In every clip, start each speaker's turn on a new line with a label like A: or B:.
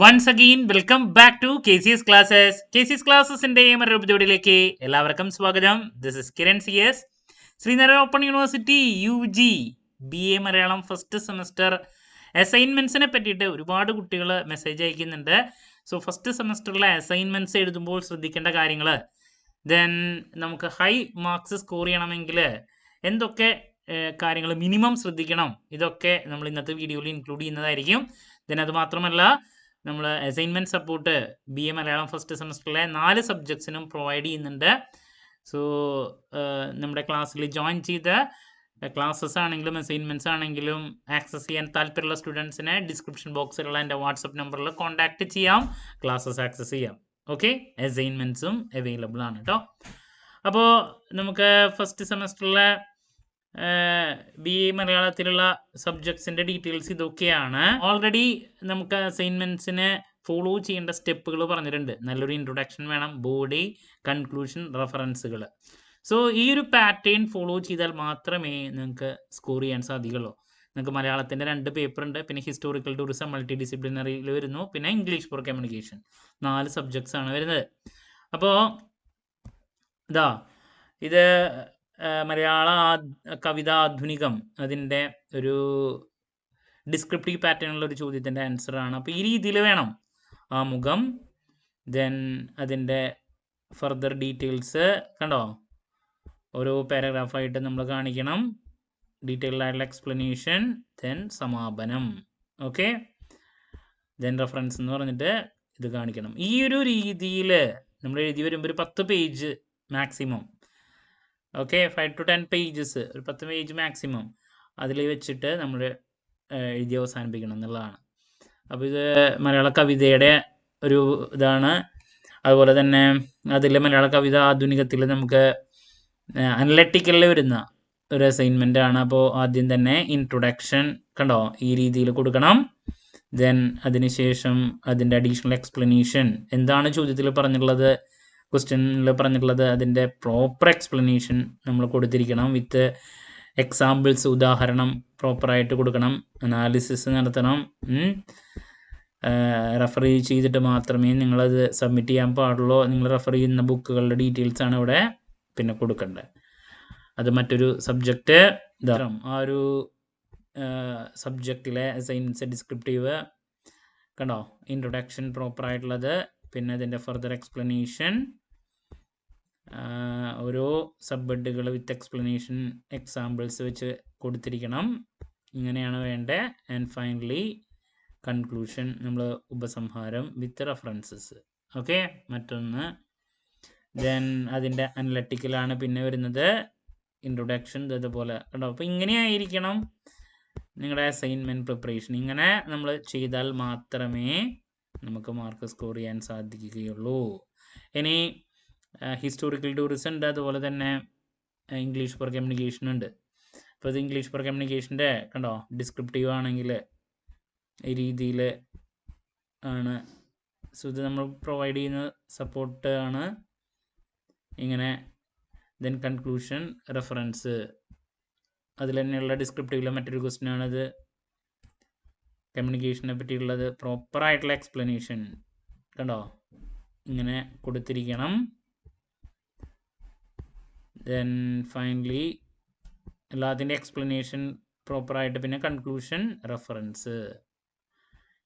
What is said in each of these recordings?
A: Once again welcome back to KCS classes. KCS ക്ലാസ്സസിന്റെ മറ്റൊരു എപ്പിസോഡിലേക്ക് എല്ലാവർക്കും സ്വാഗതം. This is Kiran CS. Sreenarayana open university UG BA Malayalam first semester അസൈൻമെന്റ്സിനെ പറ്റിയിട്ട് ഒരുപാട് കുട്ടികൾ മെസ്സേജ് അയക്കുന്നുണ്ട്. സോ ഫസ്റ്റ് സെമസ്റ്ററിലെ അസൈൻമെന്റ്സ് എഴുതുമ്പോൾ ശ്രദ്ധിക്കേണ്ട കാര്യങ്ങൾ, ദെൻ നമുക്ക് ഹൈ മാർക്സ് സ്കോർ ചെയ്യണമെങ്കിൽ എന്തൊക്കെ കാര്യങ്ങൾ മിനിമം ശ്രദ്ധിക്കണം, ഇതൊക്കെ നമ്മൾ ഇന്നത്തെ വീഡിയോയിൽ ഇൻക്ലൂഡ് ചെയ്യുന്നതായിരിക്കും. ദെൻ അത് മാത്രമല്ല, നമ്മൾ assignment support BA Malayalam first സെമസ്റ്ററിലെ 4 സബ്ജക്ട്സിനും പ്രൊവൈഡ് ചെയ്യുന്നുണ്ട്. സോ നമ്മുടെ ക്ലാസ്സിൽ ജോയിൻ ചെയ്ത് ക്ലാസ്സസ് ആണെങ്കിലും അസൈൻമെൻറ്റ്സ് ആണെങ്കിലും ആക്സസ് ചെയ്യാൻ താല്പര്യമുള്ള സ്റ്റുഡൻസിനെ ഡിസ്ക്രിപ്ഷൻ ബോക്സിലുള്ള എൻ്റെ വാട്സപ്പ് നമ്പറിൽ കോൺടാക്റ്റ് ചെയ്യാം, ക്ലാസ്സസ് ആക്സസ് ചെയ്യാം. ഓക്കെ, അസൈൻമെൻറ്റ്സും അവൈലബിൾ ആണ് കേട്ടോ. അപ്പോൾ നമുക്ക് ഫസ്റ്റ് സെമസ്റ്ററിലെ BA മലയാളത്തിലുള്ള സബ്ജക്ട്സിൻ്റെ ഡീറ്റെയിൽസ് ഇതൊക്കെയാണ്. ഓൾറെഡി നമുക്ക് അസൈൻമെൻറ്റ്സിന് ഫോളോ ചെയ്യേണ്ട സ്റ്റെപ്പുകൾ പറഞ്ഞിട്ടുണ്ട്. നല്ലൊരു ഇൻട്രൊഡക്ഷൻ വേണം, ബോഡി, കൺക്ലൂഷൻ, റെഫറൻസുകൾ. സോ ഈ ഒരു പാറ്റേൺ ഫോളോ ചെയ്താൽ മാത്രമേ നിങ്ങൾക്ക് സ്കോർ ചെയ്യാൻ സാധിക്കുള്ളൂ. നിങ്ങൾക്ക് മലയാളത്തിൻ്റെ 2 പേപ്പർ ഉണ്ട്, പിന്നെ ഹിസ്റ്റോറിക്കൽ ടൂറിസം മൾട്ടി ഡിസിപ്ലിനറിയിൽ വരുന്നു, പിന്നെ ഇംഗ്ലീഷ് ഫോർ കമ്മ്യൂണിക്കേഷൻ, 4 സബ്ജക്ട്സ് ആണ് വരുന്നത്. അപ്പോൾ ഇതാ ഇത് മലയാള കവിത ആധുനികം, അതിൻ്റെ ഒരു ഡിസ്ക്രിപ്റ്റീവ് പാറ്റേണുള്ള ഒരു ചോദ്യത്തിൻ്റെ ആൻസറാണ്. അപ്പോൾ ഈ രീതിയിൽ വേണം ആമുഖം, ദെൻ അതിൻ്റെ ഫർദർ ഡീറ്റെയിൽസ് കണ്ടോ, ഓരോ പാരഗ്രാഫായിട്ട് നമ്മൾ കാണിക്കണം, ഡീറ്റെയിൽഡ് ആയിട്ടുള്ള എക്സ്പ്ലനേഷൻ, ദെൻ സമാപനം. ഓക്കെ, ദെൻ റെഫറൻസ് എന്ന് പറഞ്ഞിട്ട് ഇത് കാണിക്കണം. ഈ ഒരു രീതിയിൽ നമ്മൾ എഴുതി വരുമ്പോൾ ഒരു 10 page maximum, okay, 5 to 10 pages, ഒരു 10 പേജ് മാക്സിമം അതിൽ വെച്ചിട്ട് നമ്മൾ എഴുതി അവസാനിപ്പിക്കണം എന്നുള്ളതാണ്. അപ്പോൾ ഇത് മലയാള കവിതയുടെ ഒരു ഇതാണ്. അതുപോലെ തന്നെ അതിൽ മലയാള കവിത ആധുനികത്തിൽ നമുക്ക് അനലറ്റിക്കലിൽ വരുന്ന ഒരു അസൈൻമെൻ്റ് ആണ്. അപ്പോൾ ആദ്യം തന്നെ ഇൻട്രൊഡക്ഷൻ കണ്ടോ ഈ രീതിയിൽ കൊടുക്കണം. ദെൻ അതിനുശേഷം അതിൻ്റെ അഡീഷണൽ എക്സ്പ്ലനേഷൻ, എന്താണ് ചോദ്യത്തിൽ പറഞ്ഞിട്ടുള്ളത്, ക്വസ്റ്റ്യനിൽ പറഞ്ഞിട്ടുള്ളത്, അതിൻ്റെ പ്രോപ്പർ എക്സ്പ്ലനേഷൻ നമ്മൾ കൊടുത്തിരിക്കണം. വിത്ത് എക്സാമ്പിൾസ്, ഉദാഹരണം പ്രോപ്പറായിട്ട് കൊടുക്കണം. അനാലിസിസ് നടത്തണം. റെഫർ ചെയ്തിട്ട് മാത്രമേ നിങ്ങളത് സബ്മിറ്റ് ചെയ്യാൻ പാടുള്ളൂ. നിങ്ങൾ റെഫർ ചെയ്യുന്ന ബുക്കുകളുടെ ഡീറ്റെയിൽസാണ് ഇവിടെ പിന്നെ കൊടുക്കേണ്ടത്. അത് മറ്റൊരു സബ്ജക്റ്റ്, ആ ഒരു സബ്ജക്റ്റിലെ അസൈൻമെൻറ്റ്സ് ഡിസ്ക്രിപ്റ്റീവ് കണ്ടോ, ഇൻട്രൊഡക്ഷൻ പ്രോപ്പറായിട്ടുള്ളത്, പിന്നെ അതിൻ്റെ ഫർദർ എക്സ്പ്ലനേഷൻ, ഓരോ സബ്ബഡുകൾ വിത്ത് എക്സ്പ്ലനേഷൻ, എക്സാമ്പിൾസ് വെച്ച് കൊടുത്തിരിക്കണം. ഇങ്ങനെയാണ് വേണ്ടത്. ആൻഡ് ഫൈനലി കൺക്ലൂഷൻ, നമ്മൾ ഉപസംഹാരം വിത്ത് റെഫറൻസസ്. ഓക്കെ, മറ്റൊന്ന് ദെൻ അതിൻ്റെ അനലറ്റിക്കലാണ് പിന്നെ വരുന്നത്, ഇൻട്രൊഡക്ഷൻ ഇതുപോലെ കേട്ടോ. അപ്പോൾ ഇങ്ങനെയായിരിക്കണം നിങ്ങളുടെ അസൈൻമെൻറ്റ് പ്രിപ്പറേഷൻ. ഇങ്ങനെ നമ്മൾ ചെയ്താൽ മാത്രമേ നമുക്ക് മാർക്ക് സ്കോർ ചെയ്യാൻ സാധിക്കുകയുള്ളൂ. ഇനി ഹിസ്റ്റോറിക്കൽ ടൂറിസം ഉണ്ട്, അതുപോലെ തന്നെ ഇംഗ്ലീഷ് ഫോർ കമ്മ്യൂണിക്കേഷൻ ഉണ്ട്. അപ്പോൾ ഇത് ഇംഗ്ലീഷ് ഫോർ കമ്മ്യൂണിക്കേഷൻ്റെ കണ്ടോ ഡിസ്ക്രിപ്റ്റീവ് ആണെങ്കിൽ ഈ രീതിയിൽ ആണ്. സോ ഇത് നമ്മൾ പ്രൊവൈഡ് ചെയ്യുന്ന സപ്പോർട്ട് ആണ് ഇങ്ങനെ. ദെൻ കൺക്ലൂഷൻ, റെഫറൻസ്, അതിൽ തന്നെയുള്ള ഡിസ്ക്രിപ്റ്റീവിലെ മറ്റൊരു ക്വസ്റ്റ്യൻ ആണിത്. കമ്മ്യൂണിക്കേഷനെ പറ്റിയുള്ളത് പ്രോപ്പറായിട്ടുള്ള എക്സ്പ്ലനേഷൻ കണ്ടോ ഇങ്ങനെ കൊടുത്തിരിക്കണം. ദെൻ ഫൈനലി എല്ലാത്തിൻ്റെ എക്സ്പ്ലനേഷൻ പ്രോപ്പറായിട്ട്, പിന്നെ കൺക്ലൂഷൻ, റെഫറൻസ്.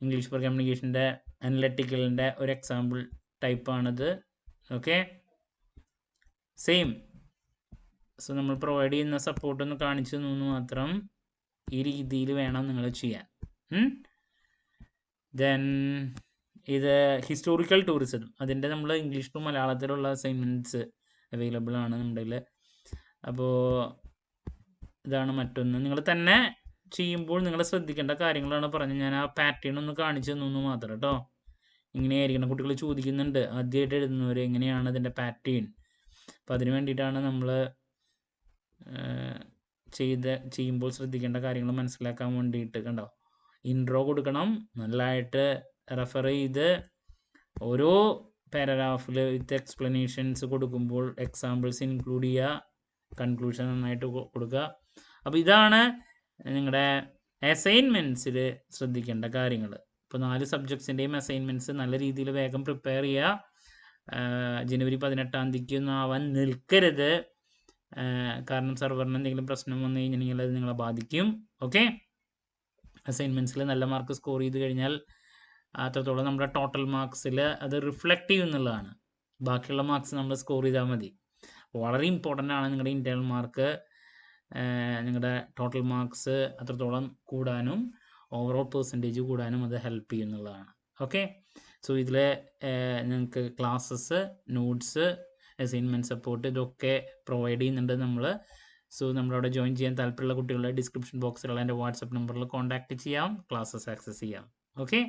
A: ഇംഗ്ലീഷ് ഫോർ കമ്മ്യൂണിക്കേഷൻ്റെ അനലറ്റിക്കലിൻ്റെ ഒരു എക്സാമ്പിൾ ടൈപ്പാണിത്. Okay, same. സോ നമ്മൾ പ്രൊവൈഡ് ചെയ്യുന്ന സപ്പോർട്ടൊന്ന് കാണിച്ചു തന്നു മാത്രം. ഈ രീതിയിൽ വേണം നിങ്ങൾ ചെയ്യാൻ. ദെൻ ഇത് ഹിസ്റ്റോറിക്കൽ ടൂറിസം, അതിൻ്റെ നമ്മൾ ഇംഗ്ലീഷ് ടു മലയാളത്തിലുള്ള അസൈൻമെൻറ്റ്സ് അവൈലബിൾ ആണ് നമ്മുടെ കയ്യിൽ. അപ്പോൾ ഇതാണ് മറ്റൊന്ന്. നിങ്ങൾ തന്നെ ചെയ്യുമ്പോൾ നിങ്ങൾ ശ്രദ്ധിക്കേണ്ട കാര്യങ്ങളാണ് പറഞ്ഞത്. ഞാൻ ആ പാറ്റേൺ ഒന്ന് കാണിച്ചു തന്നു മാത്രം കേട്ടോ. ഇങ്ങനെയായിരിക്കണം. കുട്ടികൾ ചോദിക്കുന്നുണ്ട് ആദ്യമായിട്ട് എഴുതുന്നവർ എങ്ങനെയാണ് അതിൻ്റെ പാറ്റേൺ. അപ്പോൾ അതിന് വേണ്ടിയിട്ടാണ് നമ്മൾ ചെയ്യുമ്പോൾ ശ്രദ്ധിക്കേണ്ട കാര്യങ്ങൾ മനസ്സിലാക്കാൻ വേണ്ടിയിട്ട് കണ്ടോ. ഇൻട്രോ കൊടുക്കണം, നല്ലതായിട്ട് റെഫർ ചെയ്ത് ഓരോ പാരഗ്രാഫിൽ വിത്ത് എക്സ്പ്ലനേഷൻസ് കൊടുക്കുമ്പോൾ എക്സാമ്പിൾസ് ഇൻക്ലൂഡ് ചെയ്യുക, കൺക്ലൂഷൻ നന്നായിട്ട് കൊടുക്കുക. അപ്പോൾ ഇതാണ് നിങ്ങളുടെ അസൈൻമെൻറ്റ്സിൽ ശ്രദ്ധിക്കേണ്ട കാര്യങ്ങൾ. ഇപ്പോൾ 4 സബ്ജക്ട്സിൻ്റെയും അസൈൻമെൻറ്റ്സ് നല്ല രീതിയിൽ വേഗം പ്രിപ്പയർ ചെയ്യുക. ജനുവരി 18-ാം തീയതിക്കൊന്നും ആവാൻ നിൽക്കരുത്. കാരണം സെർവറിന് എന്തെങ്കിലും പ്രശ്നം വന്നു കഴിഞ്ഞിട്ടുണ്ടെങ്കിൽ അത് നിങ്ങളെ ബാധിക്കും. ഓക്കെ, അസൈൻമെൻറ്റ്സിൽ നല്ല മാർക്ക് സ്കോർ ചെയ്ത് കഴിഞ്ഞാൽ അത്രത്തോളം നമ്മുടെ ടോട്ടൽ മാർക്സിൽ അത് റിഫ്ലക്റ്റ് ചെയ്യുന്നുള്ളതാണ്. ബാക്കിയുള്ള മാർക്സ് നമ്മൾ സ്കോർ ചെയ്താൽ മതി. വളരെ ഇമ്പോർട്ടൻ്റ് ആണ് നിങ്ങളുടെ ഇൻറ്റേർണൽ മാർക്ക്, നിങ്ങളുടെ ടോട്ടൽ മാർക്സ് അത്രത്തോളം കൂടാനും ഓവറോൾ പെർസെൻറ്റേജ് കൂടാനും അത് ഹെൽപ്പ് ചെയ്യുന്നുള്ളതാണ്. ഓക്കെ, സോ ഇതിൽ നിങ്ങൾക്ക് ക്ലാസ്സസ്, നോട്ട്സ്, അസൈൻമെൻറ്റ് സപ്പോർട്ട് ഇതൊക്കെ പ്രൊവൈഡ് ചെയ്യുന്നുണ്ട് നമ്മൾ. സോ നമ്മളവിടെ ജോയിൻ ചെയ്യാൻ താല്പര്യമുള്ള കുട്ടികളുടെ ഡിസ്ക്രിപ്ഷൻ ബോക്സിലുള്ള എൻ്റെ വാട്സപ്പ് നമ്പറിൽ കോൺടാക്റ്റ് ചെയ്യാം, ക്ലാസ്സസ് ആക്സസ് ചെയ്യാം. ഓക്കെ,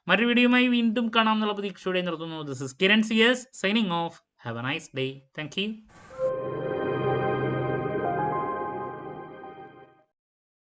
A: മറ്റൊരു വീഡിയോയുമായി വീണ്ടും കാണാം എന്നുള്ള പ്രതീക്ഷയോടെ നിർത്തുന്നു. This is Kiran CS signing off. Have a nice day. Thank U.